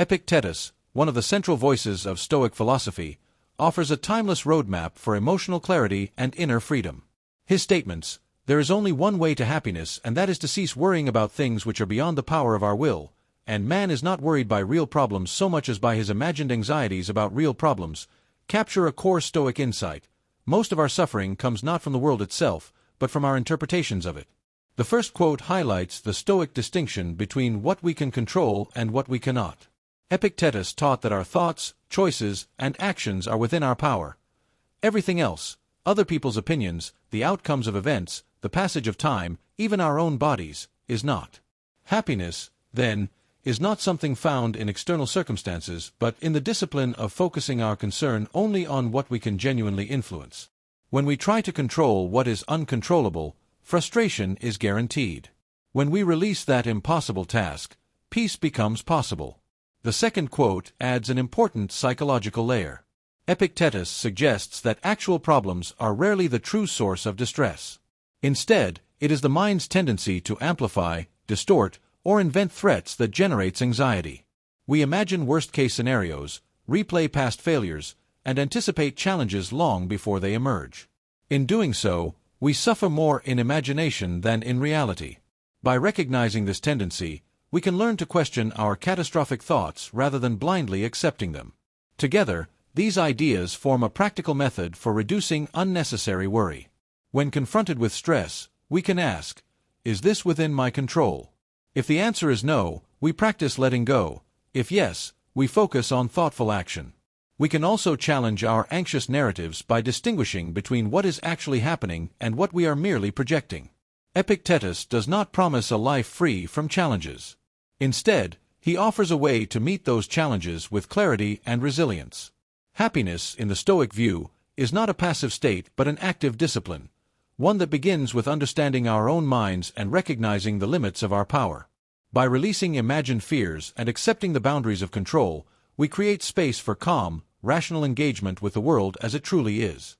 Epictetus, one of the central voices of Stoic philosophy, offers a timeless roadmap for emotional clarity and inner freedom. His statements, "There is only one way to happiness, and that is to cease worrying about things which are beyond the power of our will, and man is not worried by real problems so much as by his imagined anxieties about real problems," capture a core Stoic insight. Most of our suffering comes not from the world itself, but from our interpretations of it. The first quote highlights the Stoic distinction between what we can control and what we cannot. Epictetus taught that our thoughts, choices, and actions are within our power. Everything else, other people's opinions, the outcomes of events, the passage of time, even our own bodies, is not. Happiness, then, is not something found in external circumstances, but in the discipline of focusing our concern only on what we can genuinely influence. When we try to control what is uncontrollable, frustration is guaranteed. When we release that impossible task, peace becomes possible. The second quote adds an important psychological layer. Epictetus suggests that actual problems are rarely the true source of distress. Instead, it is the mind's tendency to amplify, distort, or invent threats that generates anxiety. We imagine worst-case scenarios, replay past failures, and anticipate challenges long before they emerge. In doing so, we suffer more in imagination than in reality. By recognizing this tendency, we can learn to question our catastrophic thoughts rather than blindly accepting them. Together, these ideas form a practical method for reducing unnecessary worry. When confronted with stress, we can ask, "Is this within my control?" If the answer is no, we practice letting go. If yes, we focus on thoughtful action. We can also challenge our anxious narratives by distinguishing between what is actually happening and what we are merely projecting. Epictetus does not promise a life free from challenges. Instead, he offers a way to meet those challenges with clarity and resilience. Happiness, in the Stoic view, is not a passive state but an active discipline, one that begins with understanding our own minds and recognizing the limits of our power. By releasing imagined fears and accepting the boundaries of control, we create space for calm, rational engagement with the world as it truly is.